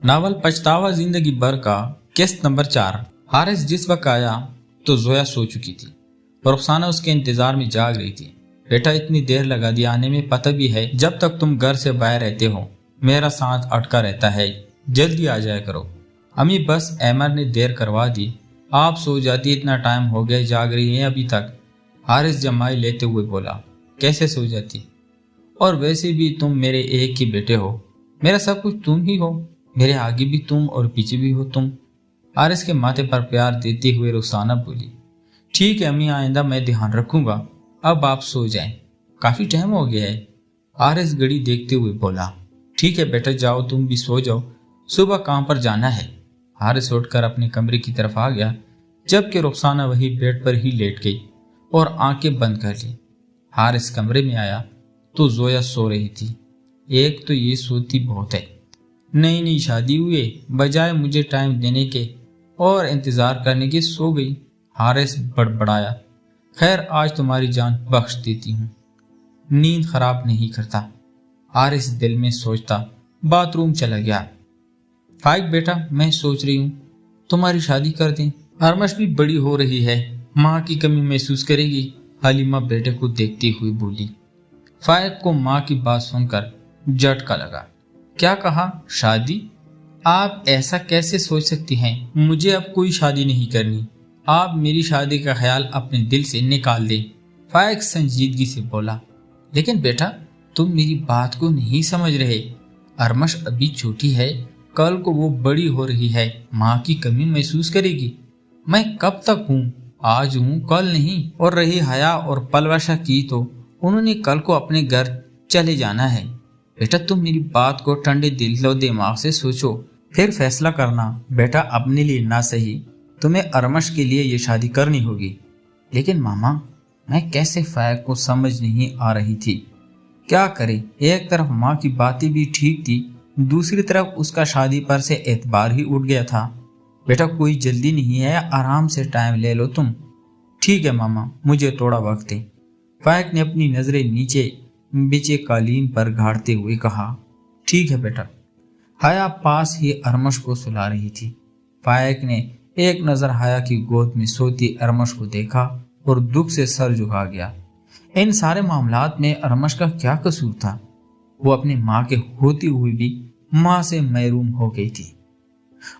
Novel पछतावा जिंदगी भर का किस्त नंबर 4। हारिस जिस वक्त आया तो जोया सो चुकी थी। रुखसाना उसके इंतजार में जाग रही थी। बेटा इतनी देर लगा दी आने में, पता भी है जब तक तुम घर से बाहर रहते हो मेरा सांस अटका रहता है, जल्दी आ जाया करो। अम्मी बस एमर ने देर करवा दी, आप सो जाती, इतना टाइम हो गया जाग रही हैं अभी तक। हारिस जमाई लेते हुए बोला, कैसे सो जाती, और वैसे भी तुम मेरे एक ही बेटे हो, मेरा सब कुछ तुम ही हो, मेरे आगे भी तुम और पीछे भी हो तुम। हारिस के माथे पर प्यार देते हुए रुखसाना बोली, ठीक है अम्मी, आइंदा मैं ध्यान रखूंगा, अब आप सो जाएं, काफी टाइम हो गया है। हारिस घड़ी देखते हुए बोला, ठीक है बेटा जाओ, तुम भी सो जाओ, सुबह काम पर जाना है। हारिस उठकर अपने कमरे की तरफ आ गया, जबकि रुखसाना वही बेड पर ही लेट गई और आंखें बंद कर ली। हारिस कमरे में आया तो जोया सो रही थी। एक तो ये सोती बहुत है, नई नई शादी हुए, बजाय मुझे टाइम देने के और इंतजार करने की सो गई। हारिस बड़बड़ाया, खैर आज तुम्हारी जान बख्श देती हूँ, नींद खराब नहीं करता। हारिस दिल में सोचता बाथरूम चला गया। फाइक बेटा मैं सोच रही हूँ तुम्हारी शादी कर दें, अरमश भी बड़ी हो रही है, माँ की कमी महसूस करेगी। हलीमा बेटे को देखती हुई बोली। फाइक को माँ की बात सुनकर झटका लगा। क्या कहा, शादी? आप ऐसा कैसे सोच सकती हैं? मुझे अब कोई शादी नहीं करनी, आप मेरी शादी का ख्याल अपने दिल से निकाल दें। फाइक संजीदगी से बोला, लेकिन बेटा तुम मेरी बात को नहीं समझ रहे, अरमश अभी छोटी है, कल को वो बड़ी हो रही है, माँ की कमी महसूस करेगी। मैं कब तक हूँ, आज हूँ कल नहीं। और रही हया और पलवशा की तो उन्होंने कल को अपने घर चले जाना है। बेटा तुम मेरी बात को ठंडे दिलो दिमाग से सोचो, फिर फैसला करना। बेटा अपने लिए ना सही, तुम्हें अरमश के लिए ये शादी करनी होगी। लेकिन मामा मैं कैसे, फायक को समझ नहीं आ रही थी, क्या करे। एक तरफ माँ की बातें भी ठीक थी, दूसरी तरफ उसका शादी पर से एतबार ही उठ गया था। बेटा कोई जल्दी नहीं है, आराम से टाइम ले लो तुम। ठीक है मामा, मुझे थोड़ा वक्त दे। फायक ने अपनी नजरें नीचे बिछे कालीन पर गाड़ते हुए कहा, ठीक है बेटा। हया पास ही अरमश को सुला रही थी। फायक ने एक नजर हया की गोद में सोती अरमश को देखा और दुख से सर झुका गया। इन सारे मामलात में अरमश का क्या कसूर था? वो अपनी माँ के होती हुई भी माँ से महरूम हो गई थी।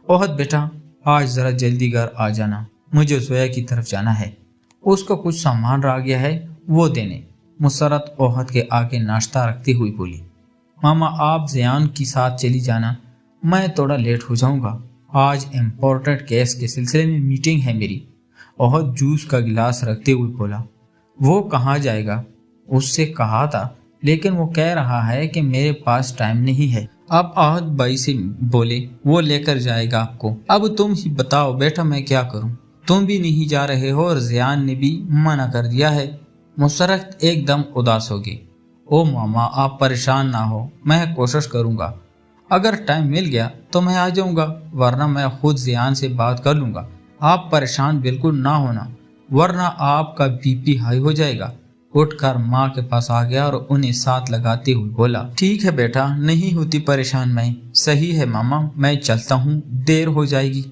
ओहद बेटा आज जरा जल्दी घर आ जाना, मुझे जोया की तरफ जाना है, उसको कुछ सामान रह गया है वो देने। मुसरत ओहद के आगे नाश्ता रखती हुई बोली, मामा आप ज़ियान की साथ चली जाना, मैं थोड़ा लेट हो जाऊंगा, आज इम्पोर्टेंट केस के सिलसिले में मीटिंग है मेरी। ओहद जूस का गिलास रखते हुए बोला, वो कहाँ जाएगा? उससे कहा था, लेकिन वो कह रहा है कि मेरे पास टाइम नहीं है। अब ओहद भाई से बोले, वो लेकर जाएगा आपको। अब तुम ही बताओ बेटा मैं क्या करूं? तुम भी नहीं जा रहे हो और ज़ियान ने भी मना कर दिया है। मुसरत एकदम उदास होगी। ओ मामा आप परेशान ना हो, मैं कोशिश करूंगा, अगर टाइम मिल गया तो मैं आ जाऊंगा, वरना मैं खुद ज़ियान से बात कर लूंगा। आप परेशान बिल्कुल ना होना, वरना आपका बीपी हाई हो जाएगा। उठकर माँ के पास आ गया और उन्हें साथ लगाते हुए बोला, ठीक है बेटा नहीं होती परेशान मैं। सही है मामा, मैं चलता हूँ, देर हो जाएगी,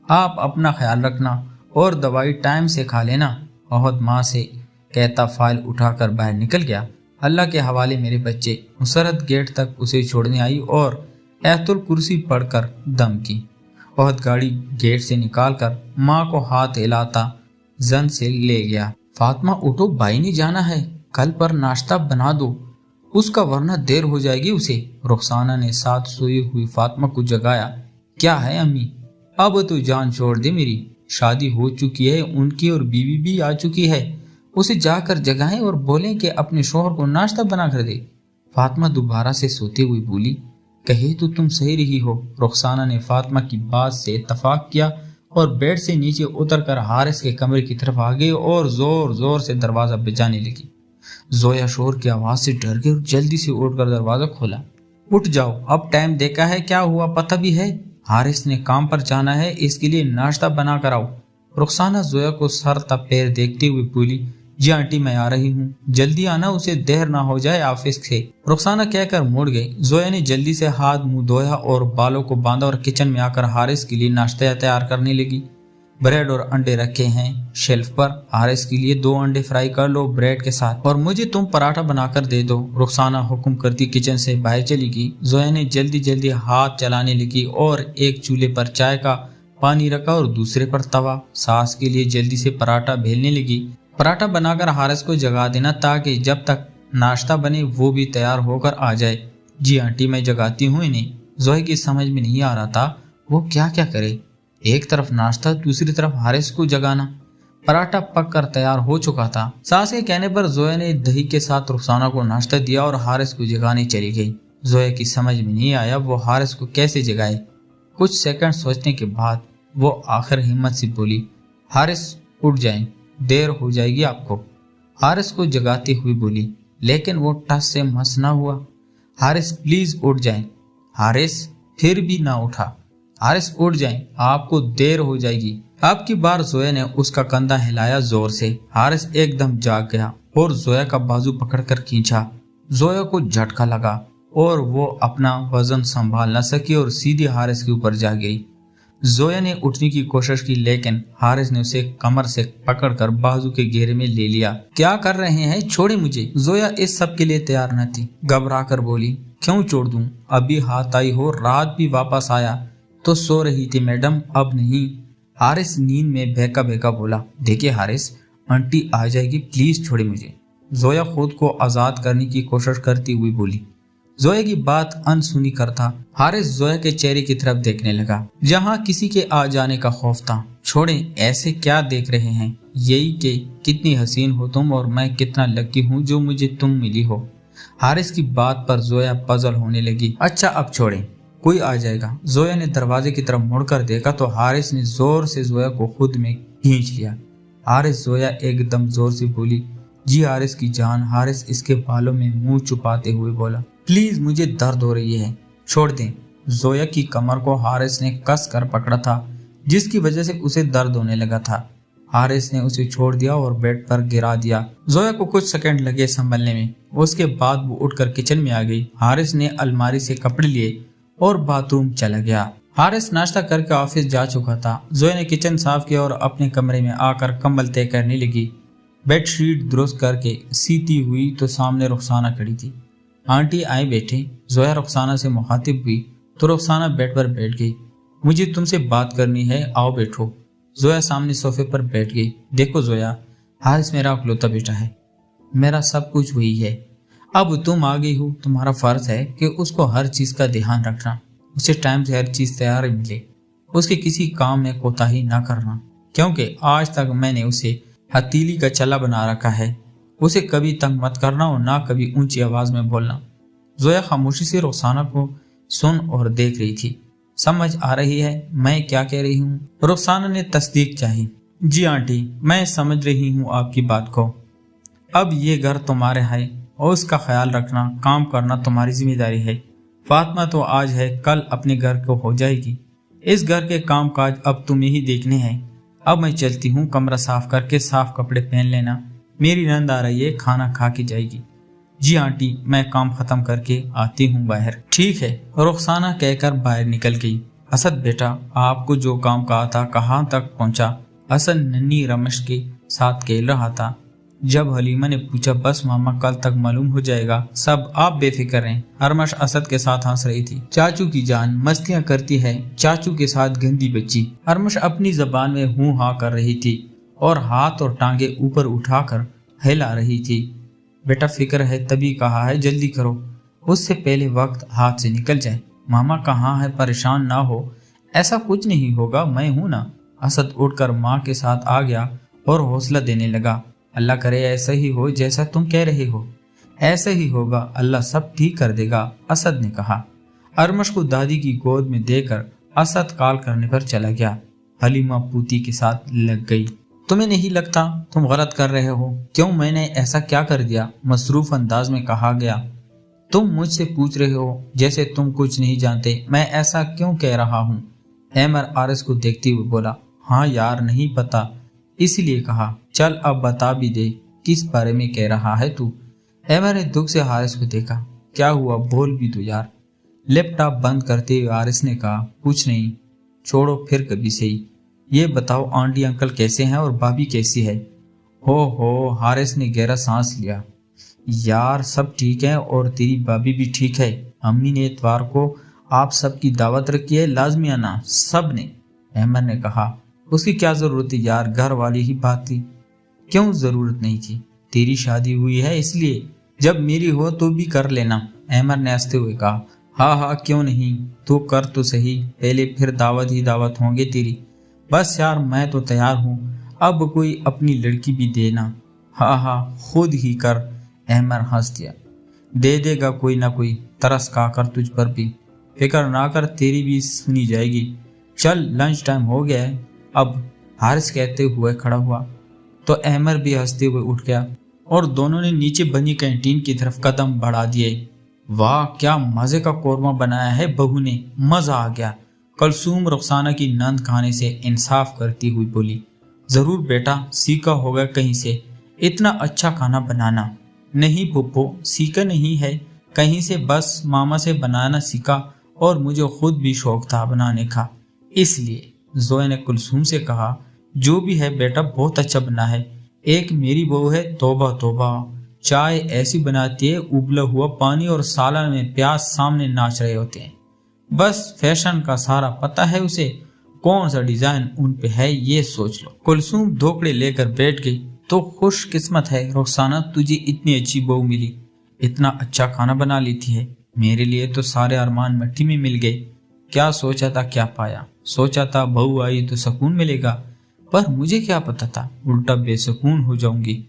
आप अपना ख्याल रखना और दवाई टाइम से खा लेना। ओहद माँ से कहता फाइल उठाकर बाहर निकल गया। अल्लाह के हवाले मेरे बच्चे। मुसरत गेट तक उसे छोड़ने आई और ऐतुल कुर्सी पढ़कर दम की। ओहद गाड़ी गेट से निकालकर माँ को हाथ हिलाता जन से ले गया। फातिमा उठो, भाई ने जाना है, कल पर नाश्ता बना दो उसका, वरना देर हो जाएगी उसे। रुखसाना ने साथ सोई हुई फातिमा को जगाया। क्या है अम्मी, अब तो जान छोड़ दे मेरी, शादी हो चुकी है उनकी और बीवी भी आ चुकी है, उसे जाकर जगाएं और बोलें कि अपने शोहर को नाश्ता बना कर दे। फातिमा दोबारा से सोते हुए बोली, कहे तो तुम सही रही हो। रुखसाना ने फातिमा की बात से इत्तफाक किया और बेड से नीचे उतरकर हारिस के कमरे की तरफ आ गई और जोर जोर से दरवाजा बजाने लगी। जोया शोर की आवाज से डर गई और जल्दी से उठकर दरवाजा खोला। उठ जाओ, अब टाइम देखा है, क्या हुआ पता भी है? हारिस ने काम पर जाना है, इसके लिए नाश्ता बना कर आओ। रुखसाना जोया को सर तक पैर देखते हुए बोली, जी आंटी मैं आ रही हूँ, जल्दी आना, उसे देर ना हो जाए ऑफिस से। रुखसाना कहकर मुड़ गई। जोया ने जल्दी से हाथ मुंह धोया और बालों को बांधा और किचन में आकर हारिस के लिए नाश्ता तैयार करने लगी। ब्रेड और अंडे रखे हैं शेल्फ पर, हारिस के लिए 2 अंडे फ्राई कर लो ब्रेड के साथ, और मुझे तुम पराठा बनाकर दे दो। रुखसाना हुक्म करती किचन से बाहर चली गई। जोया ने जल्दी जल्दी हाथ चलाने लगी और एक चूल्हे पर चाय का पानी रखा और दूसरे पर तवा। सास के लिए जल्दी से पराठा बेलने लगी। पराठा बनाकर हारिस को जगा देना ताकि जब तक नाश्ता बने वो भी तैयार होकर आ जाए। जी आंटी मैं जगाती हूँ इन्हें। जोया की समझ में नहीं आ रहा था वो क्या क्या करे, एक तरफ नाश्ता दूसरी तरफ हारिस को जगाना। पराठा पक कर तैयार हो चुका था। सास के कहने पर जोया ने दही के साथ रुखसाना को नाश्ता दिया और हारिस को जगाने चली गई। जोया की समझ में नहीं आया वो हारिस को कैसे जगाए। कुछ सेकंड सोचने के बाद वो आखिर हिम्मत से बोली, हारिस उठ जाए, देर हो जाएगी आपको। हारिस को जगाती हुई बोली, लेकिन वो टस से मस ना हुआ। हारिस प्लीज उठ जाए। हारिस फिर भी ना उठा। हारिस उठ जाए, आपको देर हो जाएगी। अब की बार जोया ने उसका कंधा हिलाया जोर से। हारिस एकदम जाग गया और जोया का बाजू पकड़कर खींचा। जोया को झटका लगा और वो अपना वजन संभाल न सकी और सीधी हारिस के ऊपर जा गिरी। जोया ने उठने की कोशिश की लेकिन हारिस ने उसे कमर से पकड़कर बाजू के घेरे में ले लिया। क्या कर रहे हैं, छोड़े मुझे। जोया इस सब के लिए तैयार न थी, घबरा कर बोली, क्यों छोड़ दूं, अभी हाथ आई हो, रात भी वापस आया तो सो रही थी मैडम, अब नहीं। हारिस नींद में बहका बहका बोला, देखिए हारिस आंटी आ जाएगी, प्लीज छोड़े मुझे। जोया खुद को आजाद करने की कोशिश करती हुई बोली। जोया की बात अनसुनी करता हारिस जोया के चेहरे की तरफ देखने लगा जहां किसी के आ जाने का खौफ था। छोड़े, ऐसे क्या देख रहे हैं, यही के कितनी हसीन हो तुम और मैं कितना लकी हूँ जो मुझे तुम मिली हो। हारिस की बात पर जोया पजल होने लगी। अच्छा अब छोड़े, कोई आ जाएगा। जोया ने दरवाजे की तरफ मुड़कर देखा तो हारिस ने जोर से जोया को खुद में खींच लिया। हारिस, जोया एकदम जोर से बोली, जी हारिस की जान। हारिस इसके बालों में मुंह छुपाते हुए बोला, प्लीज मुझे दर्द हो रही है, छोड़ दें। जोया की कमर को हारिस ने कस कर पकड़ा था जिसकी वजह से उसे दर्द होने लगा था। हारिस ने उसे छोड़ दिया और बेड पर गिरा दिया। जोया को कुछ सेकंड लगे संभलने में, उसके बाद वो उठकर किचन में आ गई। हारिस ने अलमारी से कपड़े लिए और बाथरूम चला गया। हारिस नाश्ता करके ऑफिस जा चुका था। जोया ने किचन साफ किया और अपने कमरे में आकर कंबल तय करने लगी। बेडशीट दुरुस्त करके सीती हुई तो सामने रुखसाना खड़ी थी। आंटी आए बैठे। जोया रुखसाना से मुखातिब हुई तो रुखसाना बेड पर बैठ गई। मुझे तुमसे बात करनी है, आओ बैठो। जोया सामने सोफे पर बैठ गई। देखो जोया, हारिस मेरा इकलौता बेटा है, मेरा सब कुछ वही है। अब तुम आ गई हो, तुम्हारा फर्ज है कि उसको हर चीज का ध्यान रखना, उसे टाइम से हर चीज तैयार मिले, उसके किसी काम में कोताही ना करना, क्योंकि आज तक मैंने उसे हथेली का चला बना रखा है। उसे कभी तंग मत करना और ना कभी ऊंची आवाज में बोलना। जोया खामोशी से रुखसाना को सुन और देख रही थी। समझ आ रही है मैं क्या कह रही हूँ? रुखसाना ने तस्दीक चाही। जी आंटी, मैं समझ रही हूँ आपकी बात को। अब ये घर तुम्हारे है और उसका ख्याल रखना, काम करना तुम्हारी जिम्मेदारी है। फातिमा तो आज है, कल अपने घर को हो जाएगी। इस घर के काम काज अब तुम्हें ही देखने हैं। अब मैं चलती हूँ, कमरा साफ करके साफ कपड़े पहन लेना, मेरी नंद आ रही है, खाना खा के जाएगी। जी आंटी, मैं काम खत्म करके आती हूँ बाहर। ठीक है, रुखसाना कहकर बाहर निकल गई। असद बेटा, आपको जो काम कहा था कहाँ तक पहुँचा? असद नन्ही रमेश के साथ खेल रहा था। जब हलीमा ने पूछा, बस मामा कल तक मालूम हो जाएगा, सब आप बेफिक्र हैं। अरमश असद के साथ हंस रही थी। चाचू की जान मस्तियाँ करती है, चाचू के साथ गंदी बच्ची। अरमश अपनी जबान में हूँ हाँ कर रही थी और हाथ और टांगे ऊपर उठाकर हिला रही थी। बेटा फिक्र है तभी कहा है, जल्दी करो, उससे पहले वक्त हाथ से निकल जाए। मामा कहाँ है, परेशान ना हो, ऐसा कुछ नहीं होगा, मैं हूं ना। असद उठकर माँ के साथ आ गया और हौसला देने लगा। अल्लाह करे ऐसा ही हो जैसा तुम कह रहे हो, ऐसा ही होगा, अल्लाह सब ठीक कर देगा, असद ने कहा। अरमश को दादी की गोद में देकर असद कॉल करने पर चला गया। हलीमा पूती के साथ लग गई। तुम्हें नहीं लगता तुम गलत कर रहे हो? क्यों, मैंने ऐसा क्या कर दिया? मसरूफ अंदाज में कहा गया। तुम मुझसे पूछ रहे हो जैसे तुम कुछ नहीं जानते, मैं ऐसा क्यों कह रहा हूँ? हैमर आरिस को देखते हुए बोला। हाँ यार, नहीं पता, इसलिए कहा, चल अब बता भी दे। किस बारे में कह रहा है तू? एमर ने दुख से हारिस को देखा। क्या हुआ, बोल भी तो यार। लैपटॉप बंद करते हुए हारिस ने कहा, कुछ नहीं, छोड़ो फिर कभी सही। ये बताओ आंटी अंकल कैसे हैं और भाभी कैसी है? हो, हारिस ने गहरा सांस लिया। यार सब ठीक है और तेरी भाभी भी ठीक है। अम्मी ने इतवार को आप सबकी दावत रखी है, लाजमी आना सब ने। अहमद ने कहा, उसकी क्या जरूरत है यार, घर वाली ही बात थी। क्यों जरूरत नहीं थी? तेरी शादी हुई है इसलिए, जब मेरी हो तो भी कर लेना। अहमद ने हंसते हुए कहा, हाँ क्यों नहीं, तू कर तो सही, पहले फिर दावत ही दावत होंगे तेरी। बस यार मैं तो तैयार हूँ, अब कोई अपनी लड़की भी देना। हाँ खुद ही कर। अहमद हंस दिया। दे देगा कोई ना कोई, तरस खाकर तुझ पर भी। फिक्र ना कर, तेरी भी सुनी जाएगी। चल लंच टाइम हो गया है अब, हारिस कहते हुए खड़ा हुआ तो अहमद भी हंसते हुए उठ गया और दोनों ने नीचे बनी कैंटीन की तरफ कदम बढ़ा दिए। वाह क्या मजे का कोरमा बनाया है बहू ने, मजा आ गया। कलसूम रुखसाना की नंद खाने से इंसाफ करती हुई बोली, जरूर बेटा सीखा होगा कहीं से इतना अच्छा खाना बनाना। नहीं पुप्पो, सीखा नहीं है कहीं से, बस मामा से बनाना सीखा और मुझे खुद भी शौक था बनाने का, इसलिए। जोया ने कुलसूम से कहा, जो भी है बेटा बहुत अच्छा बना है। एक मेरी बहू है, तौबा तौबा, चाय ऐसी बनाती है उबला हुआ पानी और सालन में प्याज सामने नाच रहे होते हैं। बस फैशन का सारा पता है उसे, कौन सा डिजाइन उन पे है ये सोच लो। कुलसूम ढोकड़े लेकर बैठ गई। तो खुश किस्मत है रुखसाना, तुझे इतनी अच्छी बहू मिली, इतना अच्छा खाना बना लेती है। मेरे लिए तो सारे अरमान मिट्टी में मिल गए। क्या सोचा था क्या पाया, सोचा था बहू आई तो सुकून मिलेगा, पर मुझे क्या पता था उल्टा बेसुकून हो जाऊंगी।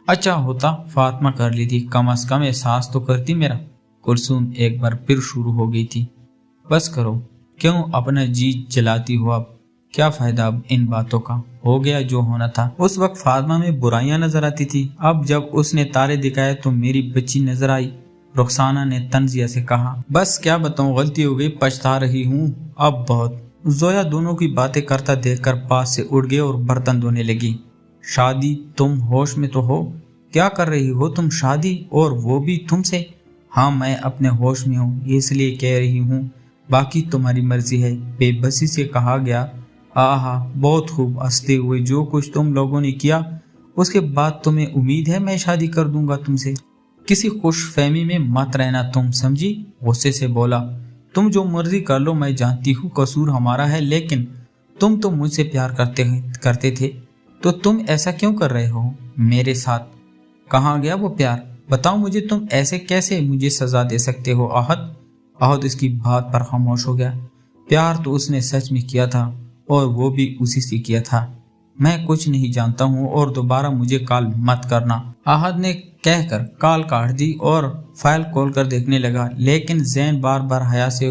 अच्छा होता फातिमा कर ली थी, कम अज कम एहसास तो करती मेरा। कुलसूम एक बार फिर शुरू हो गई थी, बस करो, क्यों अपना जी जलाती हो, अब क्या फायदा अब इन बातों का, हो गया जो होना था। उस वक्त फातिमा में बुराइयां नजर आती थी, अब जब उसने तारे दिखाए तो मेरी बच्ची नजर आई। रुखसाना ने तंजिया से कहा, बस क्या बताऊं, गलती हो गई, पछता रही हूँ अब बहुत। जोया दोनों की बातें करता देखकर पास से उड़ गई और बर्तन धोने लगी। शादी, तुम होश में तो हो? क्या कर रही हो तुम, शादी और वो भी तुमसे? हाँ मैं अपने होश में हूँ इसलिए कह रही हूँ, बाकी तुम्हारी मर्जी है, बेबसी से कहा गया। आहा बहुत खूब, हंसते हुए, जो कुछ तुम लोगों ने किया उसके बाद तुम्हें उम्मीद है मैं शादी कर दूंगा तुमसे? किसी खुश फहमी में मत रहना तुम, समझी? गुस्से से बोला, तुम जो मर्जी कर लो, मैं जानती हूँ कसूर हमारा है, लेकिन तुम तो मुझसे प्यार करते थे, तो तुम ऐसा क्यों कर रहे हो मेरे साथ? कहाँ गया वो प्यार, बताओ मुझे, तुम ऐसे कैसे मुझे सजा दे सकते हो? आहद इसकी बात पर खामोश हो गया। प्यार तो उसने सच में किया था और वो भी उसी से किया था। मैं कुछ नहीं जानता हूँ और दोबारा मुझे कॉल मत करना। आहद ने कहकर कॉल काट दी और फाइल खोल कर देखने लगा, लेकिन जैन बार बार हया से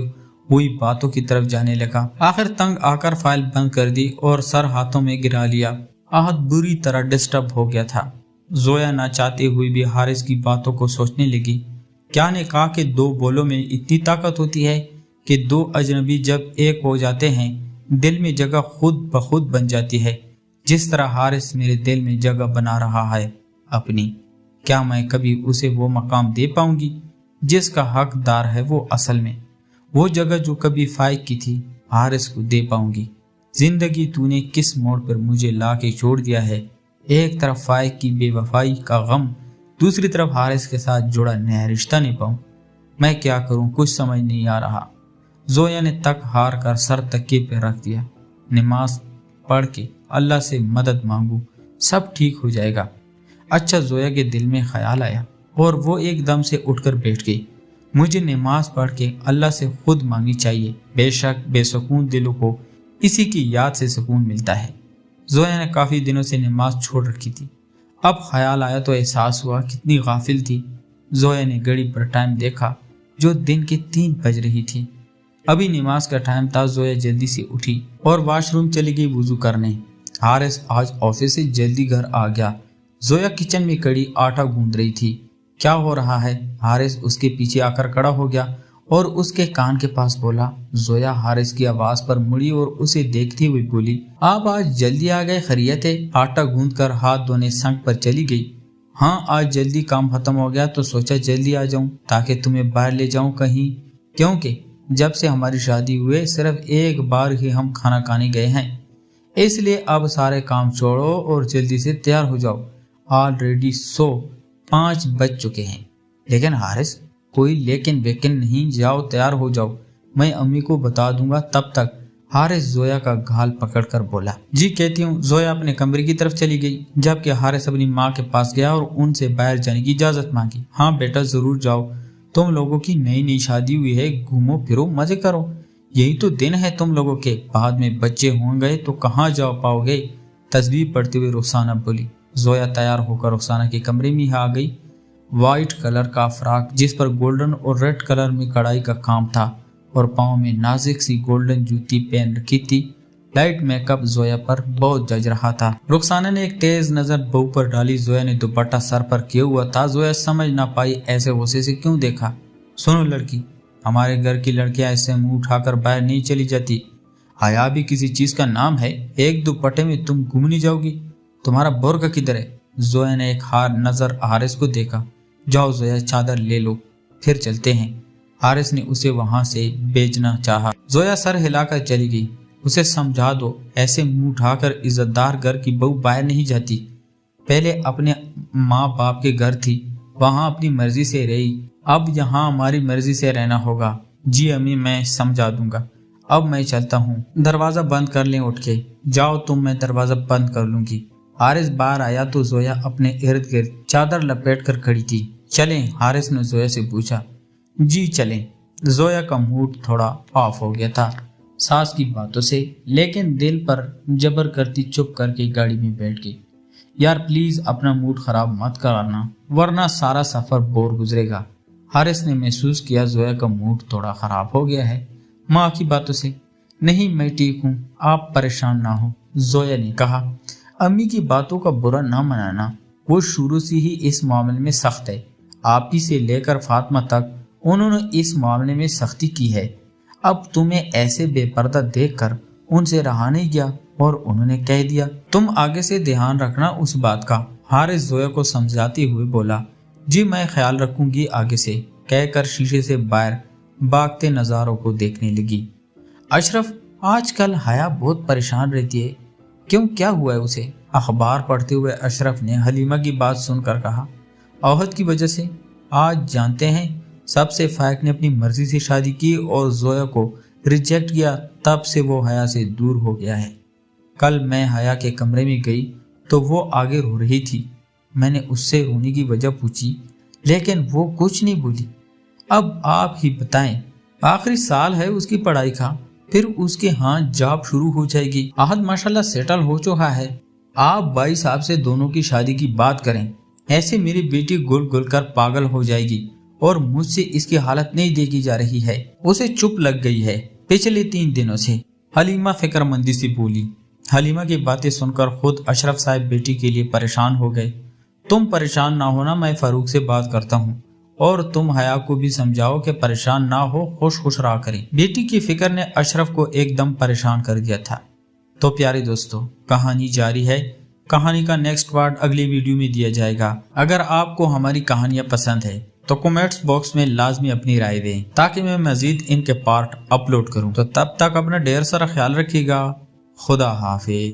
हुई बातों की तरफ जाने लगा। आखिर तंग आकर फाइल बंद कर दी और सर हाथों में गिरा लिया। आहद बुरी तरह डिस्टर्ब हो गया था। जोया ना चाहते हुए भी हारिस की बातों को सोचने लगी। क्या ने कहा कि दो बोलों में इतनी ताकत होती है कि दो अजनबी जब एक हो जाते हैं दिल में जगह खुद ब खुद बन जाती है, जिस तरह हारिस मेरे दिल में जगह बना रहा है अपनी। क्या मैं कभी उसे वो मकाम दे पाऊंगी जिसका हकदार है वो? असल में वो जगह जो कभी फाइक की थी, हारिस को दे पाऊंगी? जिंदगी तूने किस मोड़ पर मुझे ला के छोड़ दिया है। एक तरफ फाइक की बेवफाई का गम, दूसरी तरफ हारिस के साथ जुड़ा नया रिश्ता नहीं पाऊं। मैं क्या करूं, कुछ समझ नहीं आ रहा। जोया ने तक हार कर सर तकिए पे रख दिया। नमाज पढ़ के अल्लाह से मदद मांगू, सब ठीक हो जाएगा। अच्छा, जोया के दिल में ख्याल आया और वो एकदम से उठकर बैठ गई। मुझे नमाज पढ़ के अल्लाह से खुद मांगनी चाहिए। बेशक बेसुकून दिलों को इसी की याद से सुकून मिलता है। जोया ने काफी दिनों से नमाज छोड़ रखी थी। अब ख्याल आया तो एहसास हुआ कितनी गाफिल थी। जोया ने घड़ी पर टाइम देखा जो दिन के 3 बज रही थी। अभी नमाज का टाइम था। जोया जल्दी से उठी और वॉशरूम चली गई वुजू करने। हारिस आज ऑफिस से जल्दी घर आ गया। जोया किचन में कड़ी आटा गूंद रही थी। क्या हो रहा है? हारिस उसके पीछे आकर खड़ा हो गया और उसके कान के पास बोला। जोया हारिस की आवाज पर मुड़ी और उसे देखती हुई बोली, आप आज जल्दी आ गए, खैरियत है? आटा गूंद कर हाथ धोने संग पर चली गई। हाँ, आज जल्दी काम खत्म हो गया तो सोचा जल्दी आ जाऊं ताकि तुम्हें बाहर ले जाऊं कहीं, क्योंकि जब से हमारी शादी हुए सिर्फ एक बार ही हम खाना खाने गए हैं, इसलिए अब सारे काम छोड़ो और जल्दी से तैयार हो जाओ। ऑलरेडी 5 बज चुके हैं। लेकिन हारिस, कोई लेकिन वेकिन नहीं, जाओ तैयार हो जाओ, मैं अम्मी को बता दूंगा तब तक। हारिस जोया का गाल पकड़कर बोला। जी कहती हूँ। जोया अपने कमरे की तरफ चली गई, जबकि हारिस अपनी माँ के पास गया और उनसे बाहर जाने की इजाजत मांगी। हाँ बेटा, जरूर जाओ, तुम लोगों की नई नई शादी हुई है, घूमो फिरो मजे करो, यही तो दिन है तुम लोगों के। बाद में बच्चे होंगे तो कहाँ जा पाओगे। तस्बीह पढ़ते हुए रुखसाना बोली। जोया तैयार होकर रुखसाना के कमरे में आ गई। व्हाइट कलर का फ्रॉक जिस पर गोल्डन और रेड कलर में कढ़ाई का काम था और पाँव में नाजुक सी गोल्डन जूती पहन रखी थी। लाइट मेकअप जोया पर बहुत जच रहा था। रुखसाना ने एक तेज नजर बहू पर डाली। जोया ने दुपट्टा सर पर किया हुआ था। जोया समझ ना पाई ऐसे गुस्से से क्यों देखा। सुनो लड़की, हमारे घर की लड़कियां ऐसे मुंह उठाकर बाहर नहीं चली जाती। हया भी किसी चीज का नाम है। एक दुपट्टे में तुम घूम नहीं जाओगी। तुम्हारा बुर्का किधर है। जोया ने एक हार नजर हारिस को देखा। जाओ जोया, चादर ले लो, फिर चलते हैं। हारिस ने उसे वहां से भेजना चाहा। जोया सर हिलाकर चली गई। उसे समझा दो, ऐसे मुंह उठाकर इज्जतदार घर की बहू बाहर नहीं जाती। पहले अपने माँ बाप के घर थी, वहां अपनी मर्जी से रही, अब यहाँ हमारी मर्जी से रहना होगा। जी अम्मी, मैं समझा दूंगा। अब मैं चलता हूँ, दरवाजा बंद कर लें उठ के। जाओ तुम, मैं दरवाजा बंद कर लूंगी। हारिस बाहर आया तो जोया अपने इर्द गिर्द चादर लपेट कर खड़ी थी। चलें, हारिस ने जोया से पूछा। जी चलें। जोया का मूड थोड़ा ऑफ हो गया था सास की बातों से, लेकिन दिल पर जबर करती चुप करके गाड़ी में बैठ गई। यार प्लीज अपना मूड खराब मत कराना, वरना सारा सफर बोर गुजरेगा। हारिस ने महसूस किया जोया का मूड थोड़ा खराब हो गया है माँ की बातों से। नहीं, मैं ठीक हूँ, आप परेशान ना हो, जोया ने कहा। अम्मी की बातों का बुरा ना मनाना, वो शुरू से ही इस मामले में सख्त है। आप ही से लेकर फातिमा तक उन्होंने इस मामले में सख्ती की है। अब तुम्हें ऐसे बेपर्दा देखकर उनसे रहा नहीं गया और उन्होंने कह दिया। तुम आगे से ध्यान रखना उस बात का। हारिस जोया को समझाते हुए बोला। जी मैं ख्याल रखूंगी आगे से, कहकर शीशे से बाहर भागते नजारों को देखने लगी। अशरफ, आजकल हया बहुत परेशान रहती है, क्यों, क्या हुआ है उसे। अखबार पढ़ते हुए अशरफ ने हलीमा की बात सुनकर कहा। औहद की वजह से। आज जानते हैं, सबसे फायक ने अपनी मर्जी से शादी की और जोया को रिजेक्ट किया, तब से वो हया से दूर हो गया है। कल मैं हया के कमरे में गई तो वो आगे रो रही थी। मैंने उससे रोने की वजह पूछी, लेकिन वो कुछ नहीं बोली। अब आप ही बताएं, आखिरी साल है उसकी पढ़ाई का, फिर उसके यहाँ जॉब शुरू हो जाएगी। आहद माशाल्लाह सेटल हो चुका है। आप भाई साहब से दोनों की शादी की बात करें, ऐसे मेरी बेटी गुल गुल कर पागल हो जाएगी और मुझसे इसकी हालत नहीं देखी जा रही है। उसे चुप लग गई है पिछले 3 दिनों से, हलीमा फिक्रमंदी से बोली। हलीमा की बातें सुनकर खुद अशरफ साहब बेटी के लिए परेशान हो गए। तुम परेशान ना होना, मैं फारूक से बात करता हूँ, और तुम हया को भी समझाओ कि परेशान ना हो, खुश खुश रहा करें। बेटी की फिक्र ने अशरफ को एकदम परेशान कर दिया था। तो प्यारे दोस्तों, कहानी जारी है। कहानी का नेक्स्ट पार्ट अगली वीडियो में दिया जाएगा। अगर आपको हमारी कहानियां पसंद है तो कमेंट्स बॉक्स में लाजमी अपनी राय दें, ताकि मैं मजीद इनके पार्ट अपलोड करूं। तो तब तक अपना ढेर सारा ख्याल रखिएगा। खुदा हाफिज।